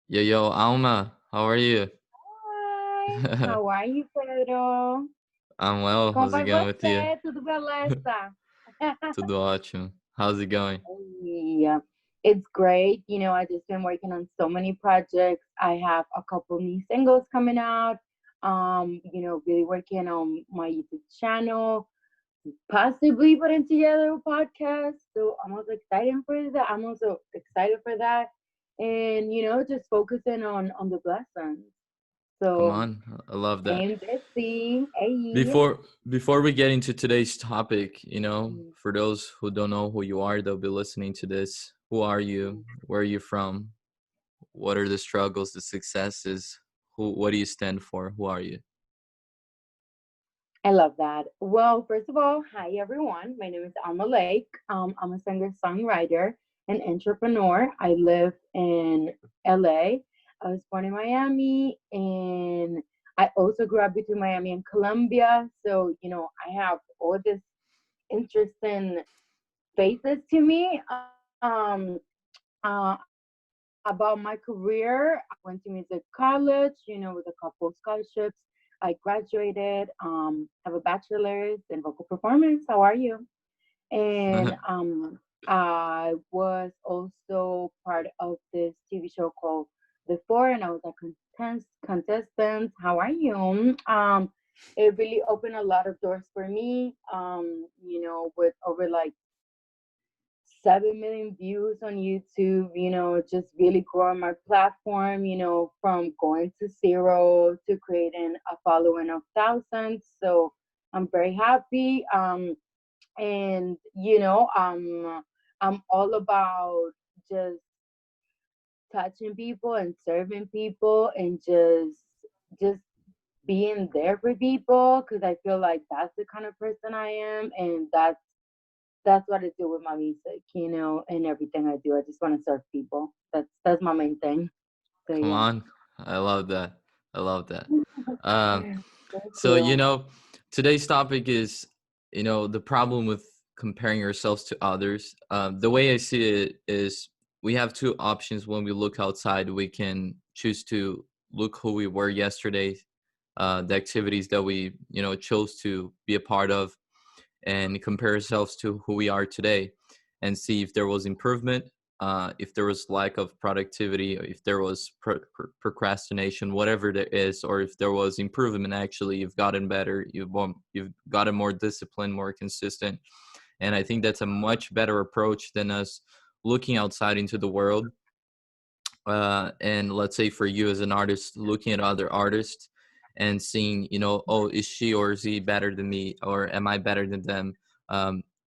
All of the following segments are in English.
Yo, Alma, how are you? Hi, how are you, Pedro? I'm well. Como How's it vai going with you? você? Tudo beleza? Tudo ótimo. How's it going? Yeah, it's great. I just been working on so many projects. I have a couple new singles coming out. Really working on my YouTube channel, possibly putting together a podcast. So I'm also excited for that. I'm also excited for that, and just focusing on the blessings. Come So on, I love that. staying busy. Hey. Before we get into today's topic, Mm, for those who don't know who you are, they'll be listening to this. Who are you? Where are you from? What are the struggles, the successes? What do you stand for? Who are you? I love that. Well, first of all, hi everyone. My name is Alma Lake. I'm a singer songwriter and entrepreneur. I live in LA. I was born in Miami, and I also grew up between Miami and Colombia. So, I have all this interesting faces to me. About my career, I went to music college, with a couple of scholarships. I graduated, have a bachelor's in vocal performance. How are you? And I was also part of this TV show called The Four, and I was a contestant. How are you? It really opened a lot of doors for me. With over like 7 million views on YouTube, just really growing my platform, from going to zero to creating a following of thousands. So I'm very happy. And, I'm all about just touching people and serving people and just being there for people because I feel like that's the kind of person I am, and that's what I do with my music, and everything I do. I just want to serve people. That's my main thing. So Come yeah. on, I love that. I love that. Um, Thank So, you. today's topic is, the problem with comparing ourselves to others. The way I see it is we have two options when we look outside. We can choose to look who we were yesterday, the activities that we, chose to be a part of, and compare ourselves to who we are today and see if there was improvement, if there was lack of productivity, or if there was procrastination, whatever there is, or if there was improvement. Actually, you've gotten better, you've gotten more disciplined, more consistent. And I think that's a much better approach than us looking outside into the world, and let's say for you as an artist, looking at other artists and seeing, oh, is she or is he better than me, or am I better than them?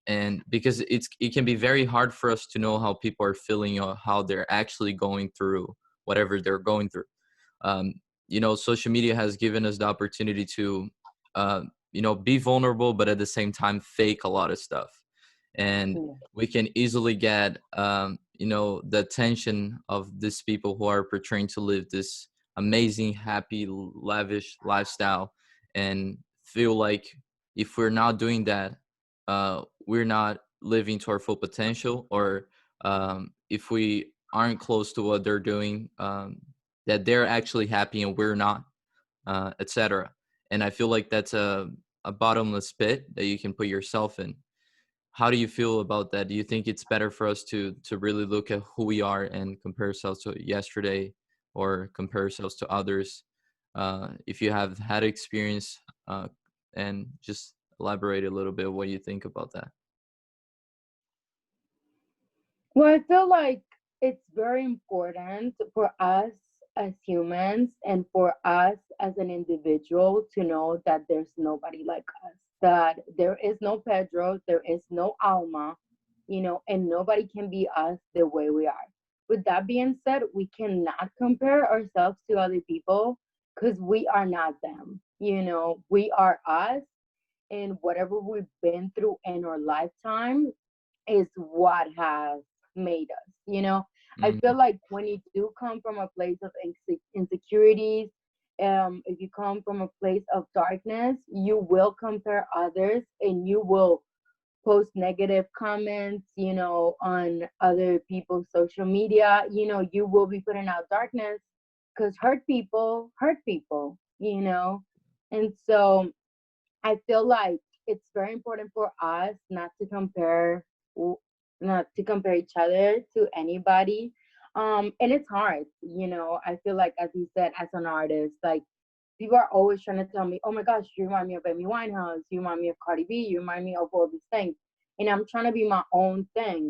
And because it can be very hard for us to know how people are feeling or how they're actually going through whatever they're going through. um, Social media has given us the opportunity to be vulnerable, but at the same time fake a lot of stuff. And Yeah. we can easily get the attention of these people who are portraying to live this amazing, happy, lavish lifestyle, and feel like if we're not doing that, we're not living to our full potential, or if we aren't close to what they're doing, that they're actually happy and we're not, etc. And I feel like that's a bottomless pit that you can put yourself in. How do you feel about that? Do you think it's better for us to really look at who we are and compare ourselves to yesterday, or compare ourselves to others? If you have had experience, and just elaborate a little bit what you think about that. Well, I feel like it's very important for us as humans and for us as an individual to know that there's nobody like us, that there is no Pedro, there is no Alma, and nobody can be us the way we are. With that being said, we cannot compare ourselves to other people because we are not them. We are us, and whatever we've been through in our lifetime is what has made us. I feel Mm, like when you do come from a place of insecurities, if you come from a place of darkness, you will compare others and you will post negative comments, on other people's social media, you will be putting out darkness, because hurt people. And so I feel like it's very important for us w- not to compare each other to anybody. And it's hard. I feel like, as you said, as an artist, like, people are always trying to tell me, "Oh my gosh, you remind me of Amy Winehouse. You remind me of Cardi B. You remind me of all these things." And I'm trying to be my own thing.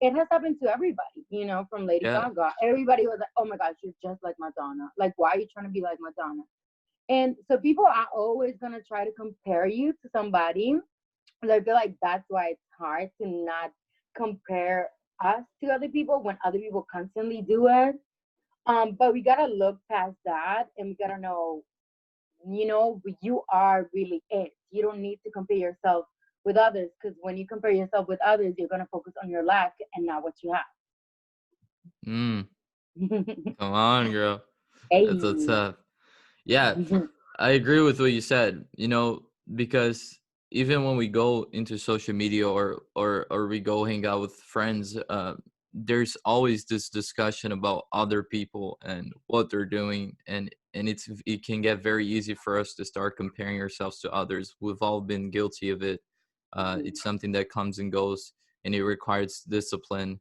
It has happened to everybody, from Lady Yeah. Gaga. Everybody was like, "Oh my gosh, you're just like Madonna. Like, why are you trying to be like Madonna?" And so people are always gonna try to compare you to somebody. And I feel like that's why it's hard to not compare us to other people when other people constantly do it. But we gotta look past that, and we gotta know, you are really it. You don't need to compare yourself with others, because when you compare yourself with others, you're gonna focus on your lack and not what you Mm, have. come on, girl. That's what's Hey. up. Yeah, I agree with what you said, because even when we go into social media or we go hang out with friends, there's always this discussion about other people and what they're doing, and it can get very easy for us to start comparing ourselves to others. We've all been guilty of it. It's something that comes and goes, and it requires discipline.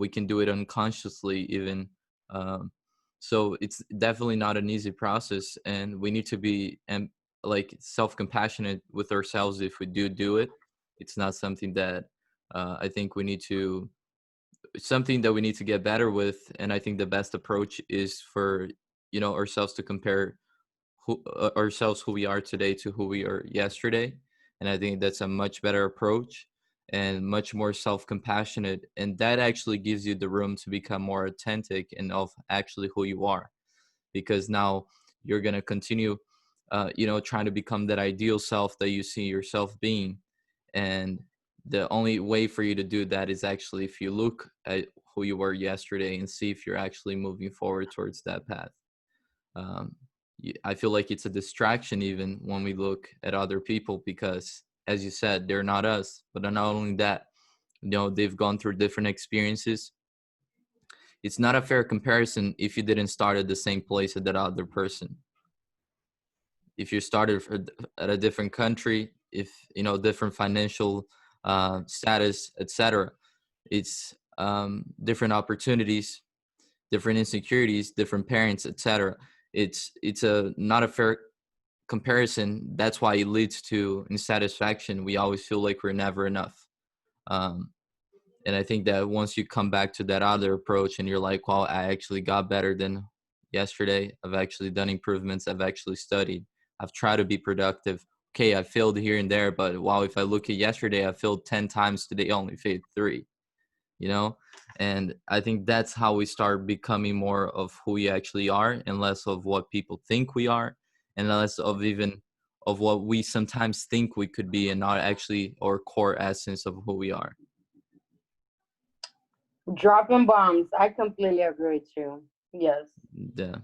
We can do it unconsciously even. Um, so it's definitely not an easy process, and we need to be like self-compassionate with ourselves if we do it. It's not something that I think we need to something that we need to get better with. And I think the best approach is for ourselves to compare ourselves who we are today to who we are yesterday. And I think that's a much better approach and much more self-compassionate, and that actually gives you the room to become more authentic and of actually who you are, because now you're going to continue trying to become that ideal self that you see yourself being. And the only way for you to do that is actually if you look at who you were yesterday and see if you're actually moving forward towards that path. um, I feel like it's a distraction even when we look at other people, because as you said, they're not us. But not only that, they've gone through different experiences. It's not a fair comparison if you didn't start at the same place as that other person. If you started at a different country, if different financial status, etc., it's different opportunities, different insecurities, different parents, etc. It's a not a fair comparison. That's why it leads to insatisfaction. We always feel like we're never enough. um, and I think that once you come back to that other approach and you're like, well, I actually got better than yesterday. I've actually done improvements. I've actually studied. I've tried to be productive. Okay, I failed here and there, but wow, if I look at yesterday, I failed 10 times. Today, I only failed 3, you know? And I think that's how we start becoming more of who we actually are and less of what people think we are, and less of even of what we sometimes think we could be and not actually our core essence of who we are. Dropping bombs. I completely agree with you. Yes. Yeah.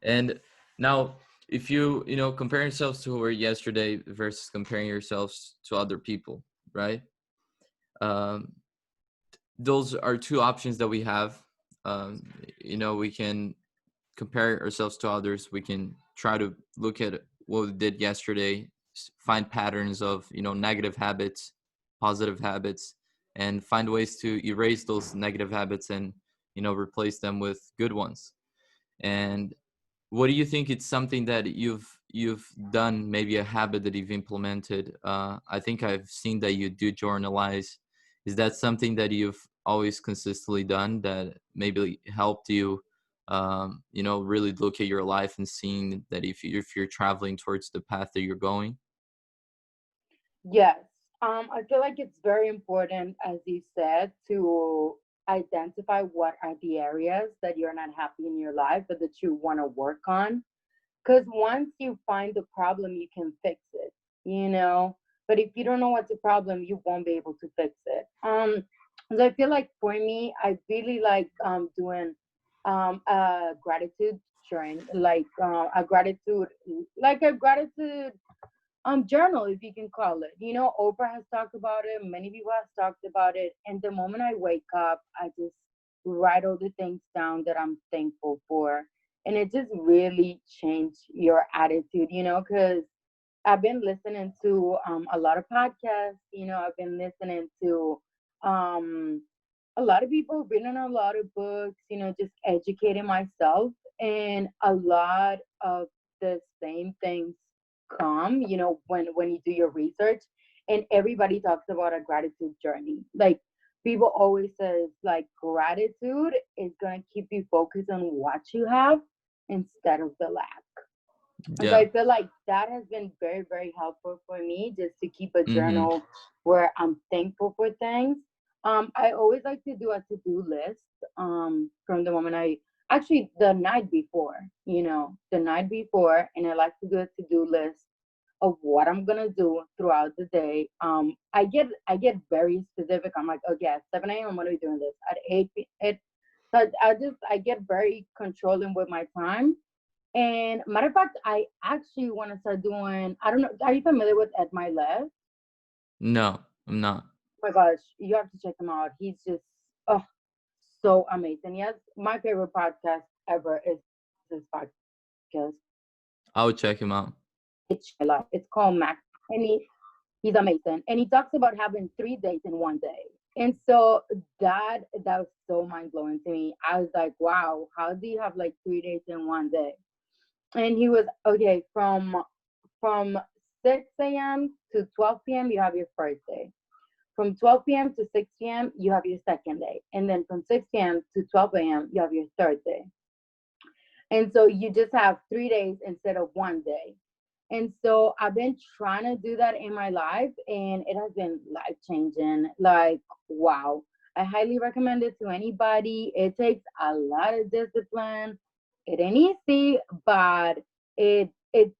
And now, if you compare yourselves to who were yesterday versus comparing yourselves to other people, right? Um, those are two options that we have. Um, we can compare ourselves to others. We can try to look at what we did yesterday, find patterns of negative habits, positive habits, and find ways to erase those negative habits and replace them with good ones. And what do you think it's something that you've done, maybe a habit that you've implemented? I think I've seen that you do journalize. Is that something that you've always consistently done that maybe helped you, really look at your life and seeing that if you're traveling towards the path that you're going? Yes. I feel like it's very important, as you said, to identify what are the areas that you're not happy in your life, but that you want to work on. Because once you find the problem, you can fix it. But if you don't know what's the problem, you won't be able to fix it. So I feel like for me, I really like doing a gratitude journey, like a gratitude journal, if you can call it. Oprah has talked about it, many people have talked about it, and the moment I wake up, I just write all the things down that I'm thankful for, and it just really changed your attitude, because I've been listening to a lot of podcasts. I've been listening to um, a lot of people, reading a lot of books. Just educating myself, and a lot of the same things come. When you do your research, and everybody talks about a gratitude journey. Like people always says, like gratitude is gonna keep you focused on what you have instead of the lack. And so Yeah. I feel like that has been very, very helpful for me, just to keep a Mm-hmm. journal where I'm thankful for things. I always like to do a to-do list from the moment actually the night before, the night before, and I like to do a to-do list of what I'm gonna do throughout the day. I get very specific. I'm like, okay, at 7 a.m. I'm gonna be doing this. At 8 p.m. So I get very controlling with my time. And matter of fact, I actually want to start doing. I don't know. Are you familiar with Ed Milet? No, I'm not. Oh my gosh, you have to check him out. He's just oh so amazing. Yes, my favorite podcast ever is this podcast. I would check him out. It's my life. It's called Max, and he's amazing. And he talks about having 3 days in one day. And so that was so mind blowing to me. I was like, wow, how do you have like 3 days in one day? And he was okay from 6 a.m. to 12 p.m. you have your first day. From 12 p.m. to 6 p.m. you have your second day, and then from 6 p.m. to 12 a.m. you have your third day. And so you just have 3 days instead of one day. And so I've been trying to do that in my life, and it has been life changing. Like, wow. I highly recommend it to anybody. It takes a lot of discipline. It ain't easy, but it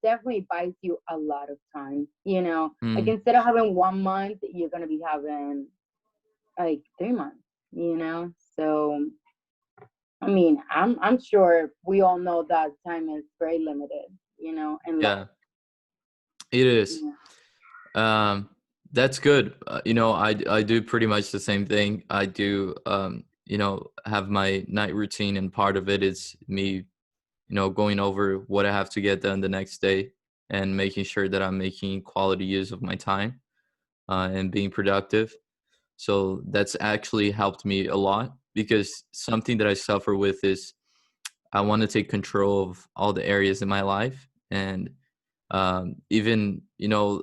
definitely buys you a lot of time. Like Mm, instead of having 1 month, you're gonna be having like 3 months, So I mean, I'm sure we all know that time is very limited, in life. yeah, it is. Yeah. Um, that's good. I do pretty much the same thing. I do have my night routine, and part of it is me, going over what I have to get done the next day and making sure that I'm making quality use of my time and being productive. So that's actually helped me a lot, because something that I suffer with is I want to take control of all the areas in my life. And even,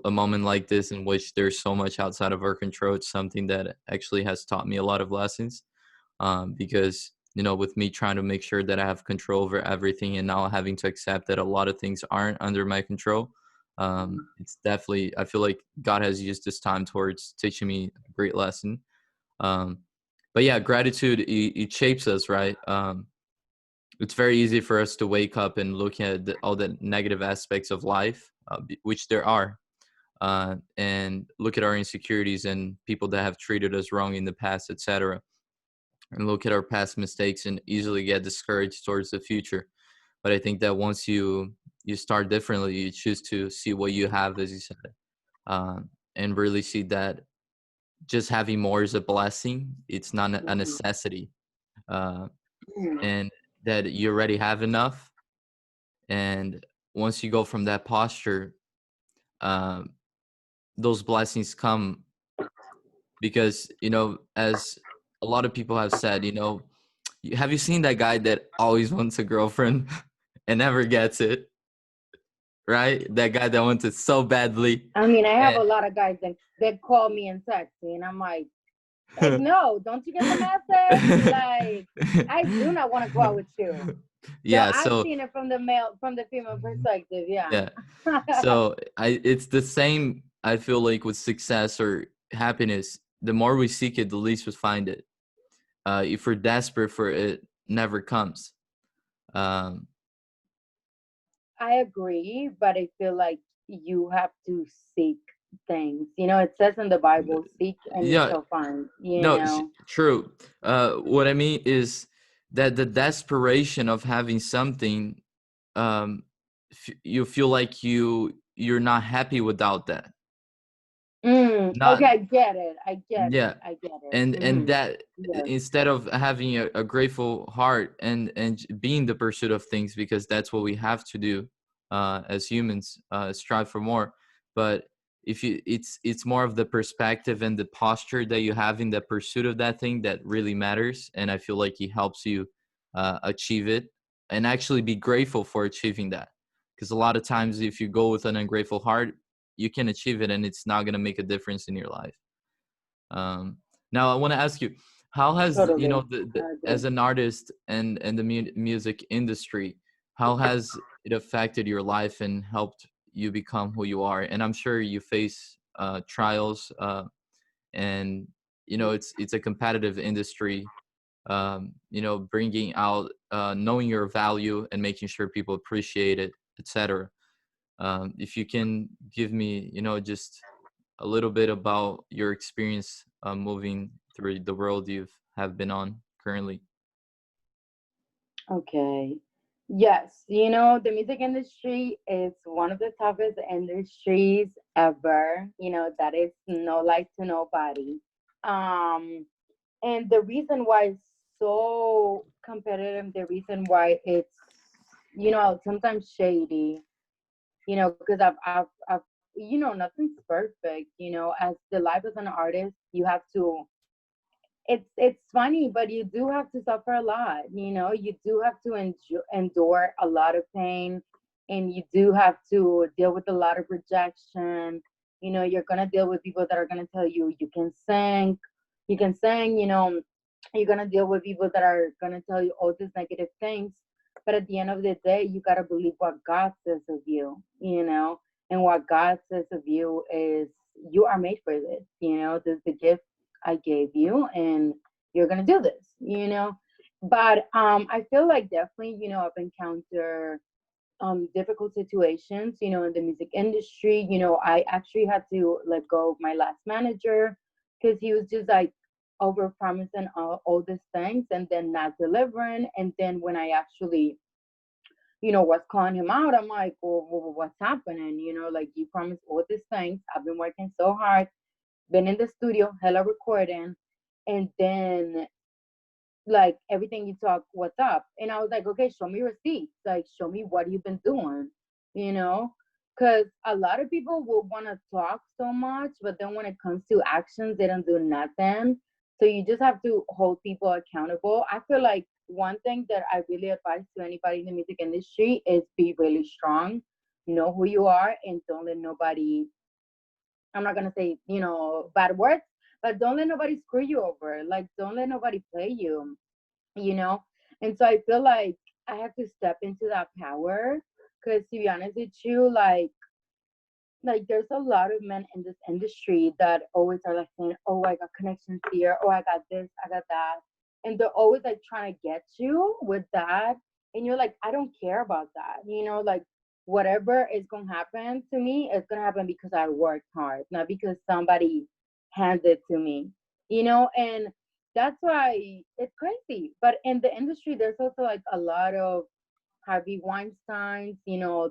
a moment like this in which there's so much outside of our control, it's something that actually has taught me a lot of lessons. Because, with me trying to make sure that I have control over everything and now having to accept that a lot of things aren't under my control, it's definitely, I feel like God has used this time towards teaching me a great lesson. um, but yeah, gratitude, it shapes us, right? It's very easy for us to wake up and look at all the negative aspects of life, which there are, and look at our insecurities and people that have treated us wrong in the past, etc., and look at our past mistakes and easily get discouraged towards the future. But I think that once you start differently, you choose to see what you have, as you said, and really see that just having more is a blessing. It's not a Mhm. necessity, uh, Mhm. and that you already have enough. And once you go from that posture, um, those blessings come, because as a lot of people have said, have you seen that guy that always wants a girlfriend and never gets it, right? That guy that wants it so badly. I mean, I have And a lot of guys that call me and text me, and I'm like, no, don't you get the message? Like, I do not want to go out with you. So yeah, I've so seen it from the female perspective. Yeah. yeah. So it's the same, I feel like, with success or happiness. The more we seek it, the least we find it. If we're desperate for it, never comes. Um, I agree, but I feel like you have to seek things. It says in the Bible, seek and you yeah, shall find, no, true. What I mean is that the desperation of having something, you feel like you're not happy without that. Okay, Not I get it. I get it. Yeah, I get it. and Mm-hmm. that Yes, instead of having a grateful heart and being the pursuit of things, because that's what we have to do as humans, strive for more. But if you it's more of the perspective and the posture that you have in the pursuit of that thing that really matters, and I feel like he helps you achieve it and actually be grateful for achieving that, because a lot of times if you go with an ungrateful heart, you can achieve it and it's not going to make a difference in your life. um, Now I want to ask you, how has, you know, totally. I as agree. an artist and the music industry, how has it affected your life and helped you become who you are? And I'm sure you face trials, and you know it's a competitive industry. You know, bringing out, knowing your value and making sure people appreciate it, etc. If you can give me, you know, just a little bit about your experience moving through the world you've have been on currently. Okay. Yes, you know, the music industry is one of the toughest industries ever. You know, that is no light to nobody. Um, and the reason why it's so competitive, the reason why it's, you know, sometimes shady, you know, because I've, you know, nothing's perfect. You know, as the life as an artist, you have to, it's funny, but you do have to suffer a lot. You know, you do have to endure a lot of pain, and you do have to deal with a lot of rejection. You know, you're gonna deal with people that are gonna tell you you can sing. You know, you're gonna deal with people that are gonna tell you all these negative things. But at the end of the day, you gotta believe what God says of you. You know, and what God says of you is you are made for this. You know, this is the gift I gave you, and you're gonna do this, you know. But I feel like definitely, you know, I've encountered difficult situations, you know, in the music industry. You know, I actually had to let go of my last manager because he was just like over promising all these things and then not delivering. And then when I actually, you know, was calling him out, I'm like, well, what's happening? You know, like you promised all these things. I've been working so hard, been in the studio, hella recording, and then like everything you talk, what's up? And I was like, okay, show me receipts, like show me what you've been doing, you know? Because a lot of people will want to talk so much, but then when it comes to actions, they don't do nothing. So you just have to hold people accountable. I feel like one thing that I really advise to anybody in the music industry is be really strong, know who you are, and don't let nobody, I'm not gonna say, you know, bad words, but don't let nobody screw you over. Like, don't let nobody play you, you know? And so I feel like I have to step into that power. Cause to be honest with you, like there's a lot of men in this industry that always are like saying, oh, I got connections here, oh, I got this, I got that. And they're always like trying to get you with that. And you're like, I don't care about that. You know, like whatever is gonna happen to me, it's gonna happen because I worked hard, not because somebody handed it to me. You know, and that's why it's crazy. But in the industry, there's also like a lot of Harvey Weinstein's, you know,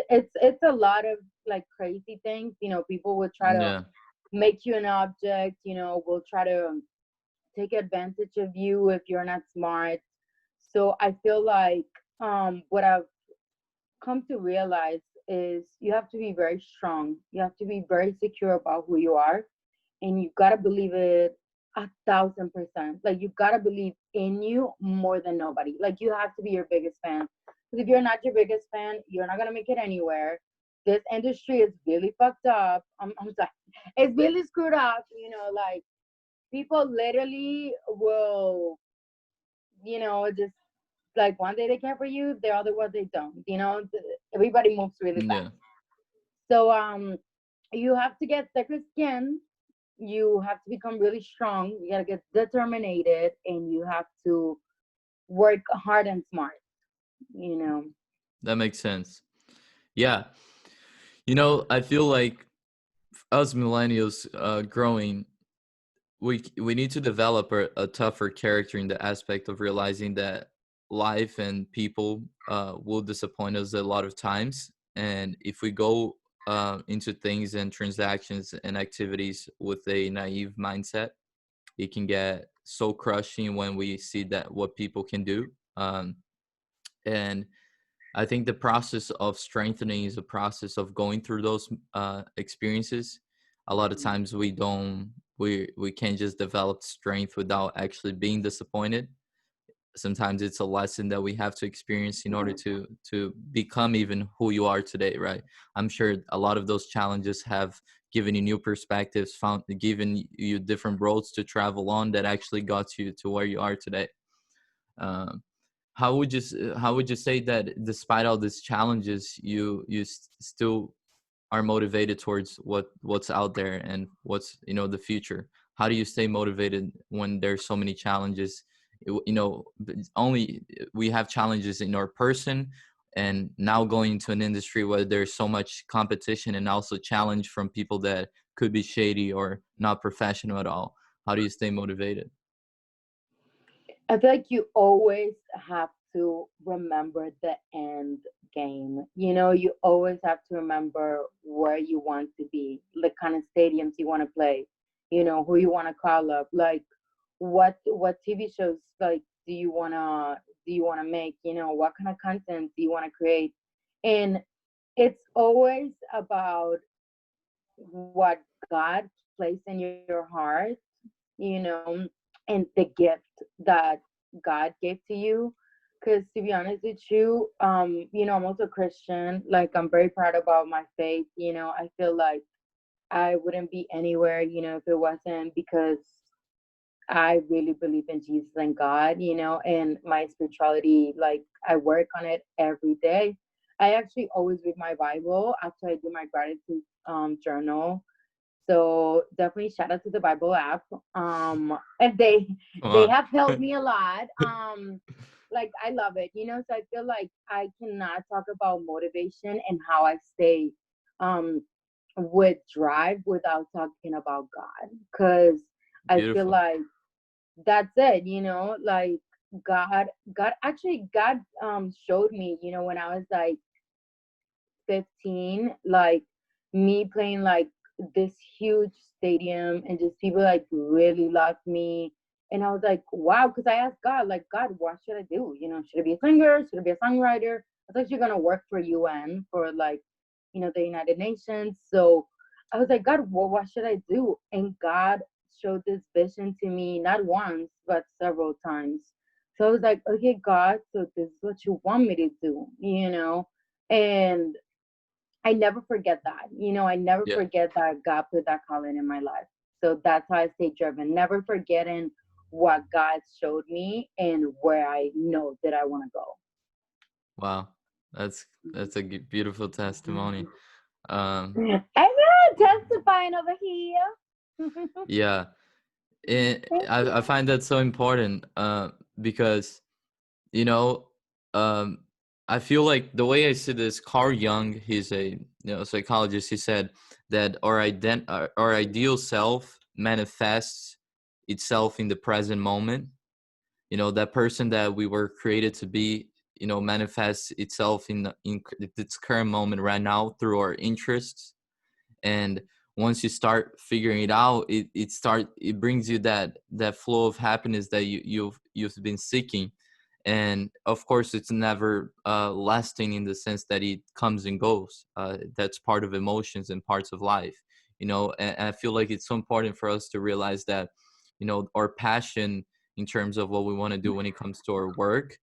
it's a lot of like crazy things. You know, people will try to Yeah, make you an object, you know, will try to take advantage of you if you're not smart. So I feel like what I've come to realize is you have to be very strong. You have to be very secure about who you are, and you gotta believe it 1,000%. Like you gotta believe in you more than nobody. Like you have to be your biggest fan. Because if you're not your biggest fan, you're not gonna make it anywhere. This industry is really fucked up. I'm sorry, it's really screwed up. You know, like people literally will, you know, just like one day they care for you, the other one they don't. You know, everybody moves really yeah, fast. So you have to get thicker skin, you have to become really strong, you gotta get determined, and you have to work hard and smart, you know. that makes sense. Yeah, you know, I feel like us millennials growing, we need to develop a tougher character in the aspect of realizing that life and people will disappoint us a lot of times, and if we go into things and transactions and activities with a naive mindset. It can get so crushing when we see that what people can do. And I think the process of strengthening is a process of going through those experiences. A lot of times we can't just develop strength without actually being disappointed. Sometimes it's a lesson that we have to experience in order to become even who you are today, right? I'm sure a lot of those challenges have given you new perspectives, found given you different roads to travel on that actually got you to where you are today. um, how would you say that despite all these challenges still are motivated towards what's out there and what's the future? How do you stay motivated when there's so many challenges? Only we have challenges in our person, and now going into an industry where there's so much competition and also challenge from people that could be shady or not professional at all. How do you stay motivated? I feel like you always have to remember the end game. You always have to remember where you want to be, the kind of stadiums you want to play, who you want to call up, like what TV shows like do you wanna make, what kind of content do you want to create? And it's always about what God placed in your heart, you know, and the gift that God gave to you. Because to be honest with you, I'm also Christian. Like, I'm very proud about my faith. I feel like I wouldn't be anywhere, if it wasn't because I really believe in Jesus and God, and my spirituality. Like, I work on it every day. I actually always read my Bible after I do my gratitude journal. So definitely shout out to the Bible app. And they Wow. have helped me a lot. Like, I love it, so I feel like I cannot talk about motivation and how I stay um with drive without talking about God. Cause I feel Beautiful. like that's it, like God showed me, when I was like 15, like me playing like this huge stadium and just people like really loved me. And I was like, wow, because I asked God, like, God, what should I do? Should I be a singer? Should I be a songwriter? I was actually gonna work for UN, for like, the United Nations. So I was like, God, what should I do? And God showed this vision to me not once, but several times. So I was like, okay, God, so this is what you want me to do, And I never forget that. I never Yeah. forget that God put that calling in my life. So that's how I stay driven. Never forgetting what God showed me and where I know that I want to go. Wow. That's a beautiful testimony. Um, Amen. Testifying over here. yeah, and Thank I you. find that so important because you know um, I feel like the way I see this, Carl Jung, he's a psychologist. He said that our ideal self manifests itself in the present moment. That person that we were created to be, manifests itself in its current moment right now through our interests. And once you start figuring it out, it brings you that flow of happiness that you've been seeking. And of course it's never lasting, in the sense that it comes and goes. That's part of emotions and parts of life. And I feel like it's so important for us to realize that our passion in terms of what we want to do when it comes to our work,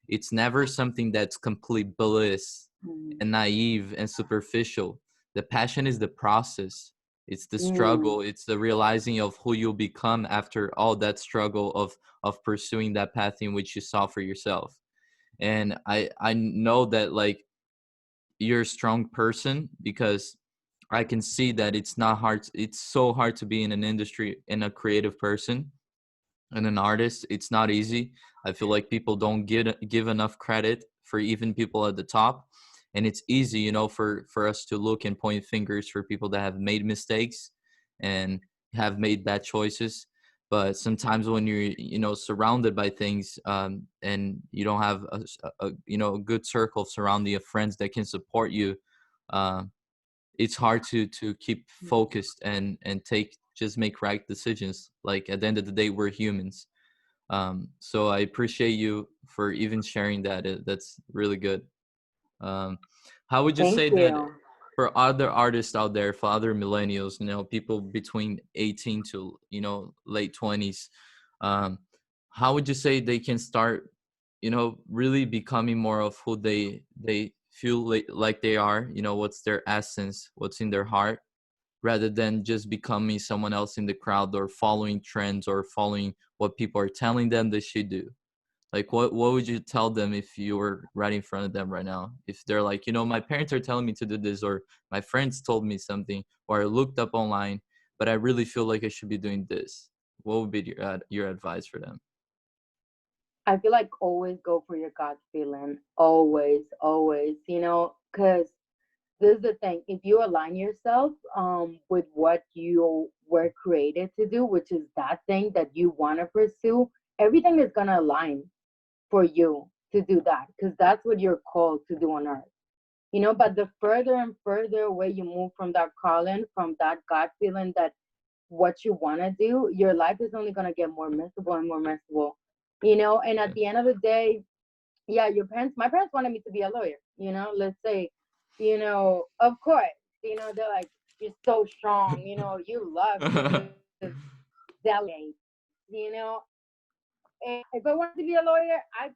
it's never something that's complete bliss Mm, and naive and superficial. The passion is the process. It's the mm, struggle. It's the realizing of who you'll become after all that struggle of pursuing that path in which you saw for yourself. And I know that, like, you're a strong person, because I can see that it's not hard. It's so hard to be in an industry and a creative person and an artist. It's not easy. I feel like people don't give enough credit for even people at the top. And it's easy, for us to look and point fingers for people that have made mistakes and have made bad choices. But sometimes when you're surrounded by things, and you don't have a good circle of surrounding of friends that can support you, uh, it's hard to keep focused and take just make right decisions. Like at the end of the day, we're humans. So I appreciate you for even sharing that. That's really good. um, how would you Thank say that you. for other artists out there, for other millennials, people between 18 to late 20s, um, how would you say they can start really becoming more of who they feel like they are, what's their essence, what's in their heart, rather than just becoming someone else in the crowd or following trends or following what people are telling them they should do? Like, what would you tell them if you were right in front of them right now? If they're like, my parents are telling me to do this, or my friends told me something, or I looked up online, but I really feel like I should be doing this. What would be your advice for them? I feel like always go for your gut feeling. Always, always, because this is the thing. If you align yourself with what you were created to do, which is that thing that you want to pursue, everything is going to align for you to do that, because that's what you're called to do on earth. But the further and further away you move from that calling, from that God feeling that what you want to do, your life is only going to get more miserable and more miserable. And at Yeah. the end of the day, yeah, my parents wanted me to be a lawyer, let's say, of course, they're like, you're so strong, you love to just delegate, you know. And if I wanted to be a lawyer, I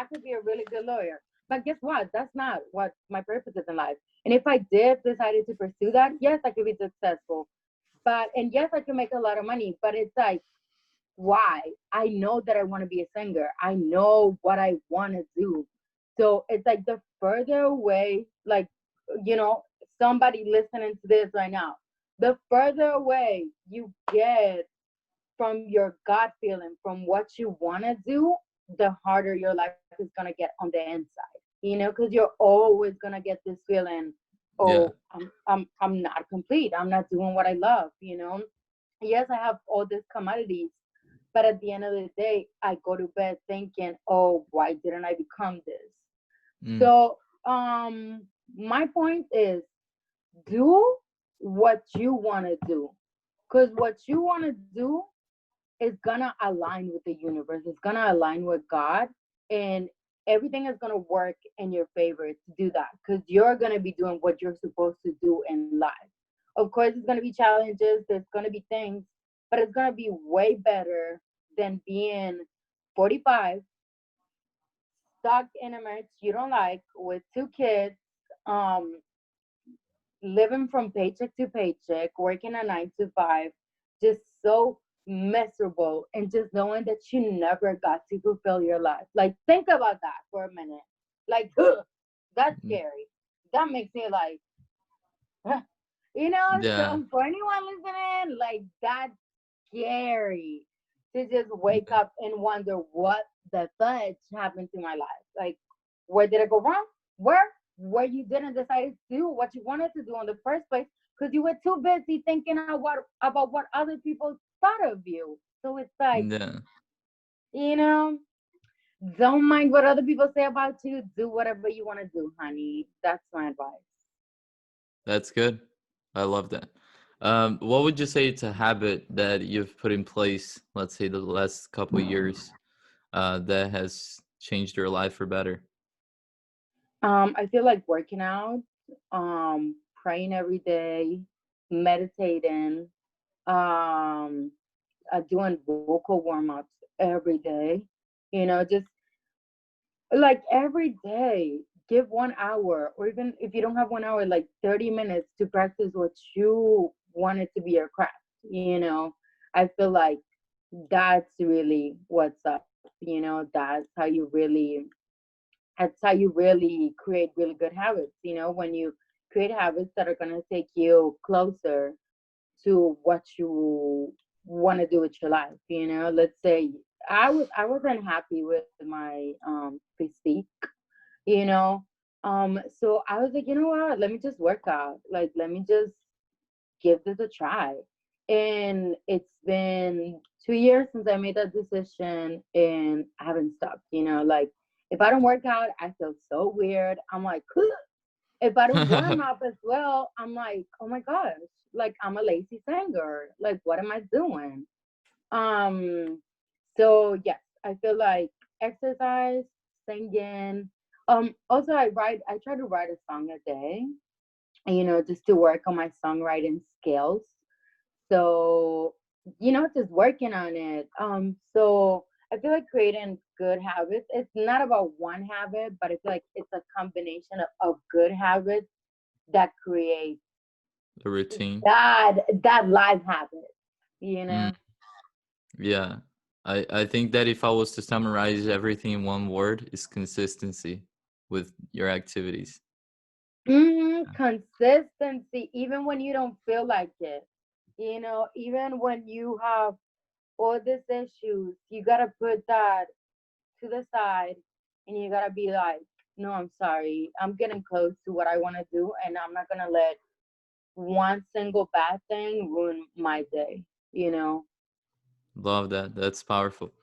could be a really good lawyer. But guess what? That's not what my purpose is in life. And if I did decided to pursue that, yes, I could be successful. And yes, I can make a lot of money. But it's like, why? I know that I want to be a singer. I know what I want to do. So it's like the further away, like, you know, somebody listening to this right now, the further away you get from your gut feeling, from what you want to do, the harder your life is going to get on the inside, because you're always going to get this feeling, Yeah. oh, I'm not complete. I'm not doing what I love. Yes, I have all these commodities, but at the end of the day, I go to bed thinking, oh, why didn't I become this? Mm, So, my point is, do what you want to do. Because what you want to do is gonna align with the universe. It's gonna align with God, and everything is gonna work in your favor to do that. Because you're gonna be doing what you're supposed to do in life. Of course, it's gonna be challenges. There's gonna be things, but it's gonna be way better than being 45, stuck in a marriage you don't like, with 2 kids, um, living from paycheck to paycheck, working a 9 to 5, just so miserable, and just knowing that you never got to fulfill your life. Like, think about that for a minute. Like, ugh, that's mm, scary. That makes me like, yeah. so for anyone listening, like, that's scary to just wake Yeah. up and wonder what the fudge happened to my life. Like, where did it go wrong? Where you didn't decide to do what you wanted to do in the first place because you were too busy thinking about what other people thought of you. So it's like, Yeah. you know, don't mind what other people say about you. Do whatever you want to do, honey. That's my advice. That's good. I love that. What would you say it's a habit that you've put in place, let's say the last couple years, that has changed your life for better? I feel like working out, praying every day, meditating, um, doing vocal warm ups every day. Just like every day, give 1 hour, or even if you don't have 1 hour, like 30 minutes to practice what you wanted to be your craft. I feel like that's really what's up. That's how you really create really good habits. When you create habits that are going to take you closer to what you want to do with your life. Let's say I wasn't happy with my physique, you know so I was like, you know what, let me just work out, like, let me just give this a try. And it's been 2 years since I made that decision, and I haven't stopped. Like, if I don't work out, I feel so weird. I'm like, If I don't warm up as well, I'm like, oh my gosh, like I'm a lazy singer. Like, what am I doing? Um, so yes, I feel like exercise, singing. Also I try to write a song a day, just to work on my songwriting skills. So, just working on it. So I feel like creating good habits, it's not about one habit, but I feel like it's a combination of good habits that create The routine. that life habit, you Mm, know? yeah. I think that if I was to summarize everything in one word, is consistency with your activities. Consistency, even when you don't feel like it, even when you have all these issues, you gotta put that to the side and you gotta be like, no, I'm sorry. I'm getting close to what I wanna do and I'm not gonna let one single bad thing ruin my day, you know? Love that. That's powerful.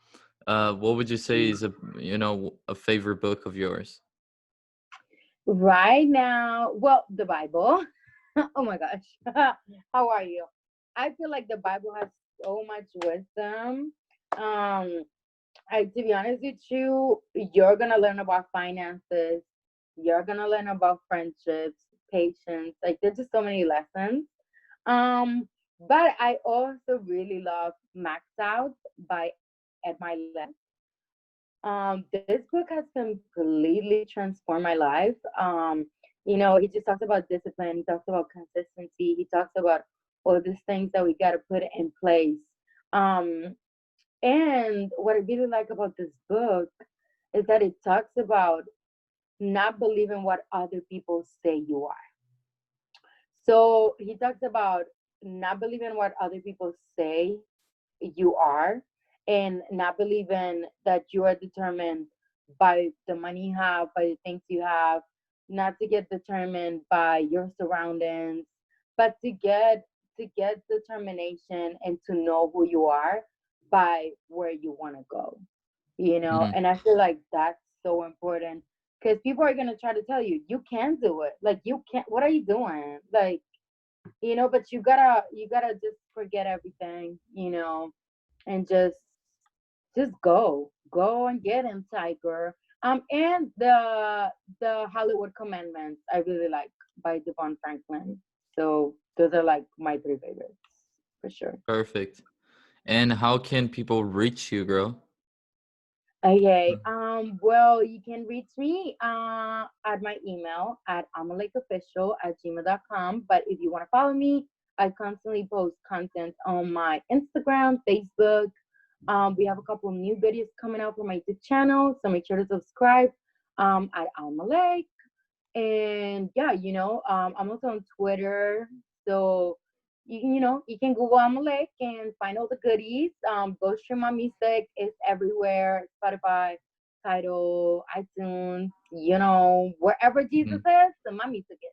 What would you say is a favorite book of yours? Right now, well, the Bible. Oh my gosh. How are you? I feel like the Bible has so much wisdom. Um, to be honest with you, you're gonna learn about finances. You're gonna learn about friendships, patience. Like there's just so many lessons. Um, but I also really love Max Out by Ed Milet. This book has completely transformed my life. He just talks about discipline. He talks about consistency. He talks about all these things that we got to put in place. Um, and what I really like about this book is that it talks about not believing what other people say you are. So he talks about not believing what other people say you are and not believing that you are determined by the money you have, by the things you have, not to get determined by your surroundings, but to get determination and to know who you are by where you want to go. Mhm. And I feel like that's so important because people are gonna try to tell you you can do it. Like you can't. What are you doing? Like but you gotta just forget everything, and just go and get him, Tiger. And the Hollywood Commandments I really like by Devon Franklin. So those are like my three favorites for sure. Perfect. And how can people reach you, girl? Okay. Well, you can reach me at my email at amalakeofficial@gmail.com. But if you want to follow me, I constantly post content on my Instagram, Facebook. We have a couple of new videos coming out for my YouTube channel, so make sure to subscribe at Alma Lake. And yeah, I'm also on Twitter. So you can Google Alma Lake and find all the goodies. Go stream my music. It's everywhere. Spotify, Tidal, iTunes, wherever Jesus Mhm. is, so my music is.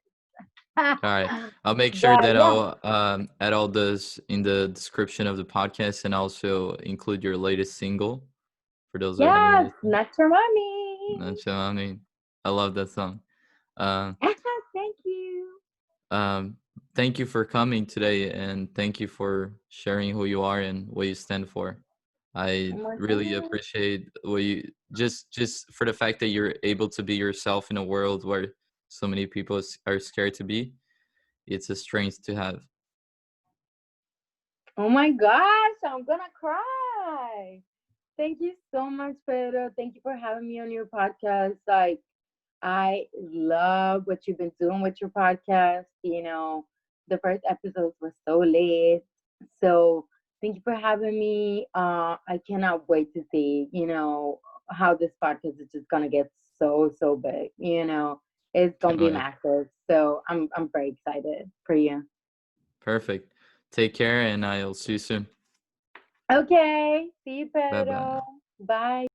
All right. I'll make sure But that yeah, I'll add all those in the description of the podcast and also include your latest single for those that are gonna yes, listen. not your mommy. Not sure, I mean, I love that song. Uh, Thank you. um, thank you for coming today, and thank you for sharing who you are and what you stand for. Oh I my really God. appreciate what you just for the fact that you're able to be yourself in a world where so many people are scared to be. It's a strength to have. Oh my gosh, I'm gonna cry. Thank you so much, Pedro. Thank you for having me on your podcast. Like, I love what you've been doing with your podcast. The first episodes were so lit. So thank you for having me. I cannot wait to see, how this podcast is just gonna get so big. It's gonna Can't be wait. massive. So I'm very excited for you. Perfect. Take care, and I'll see you soon. Okay. See you, Bye Pedro. bye. Bye.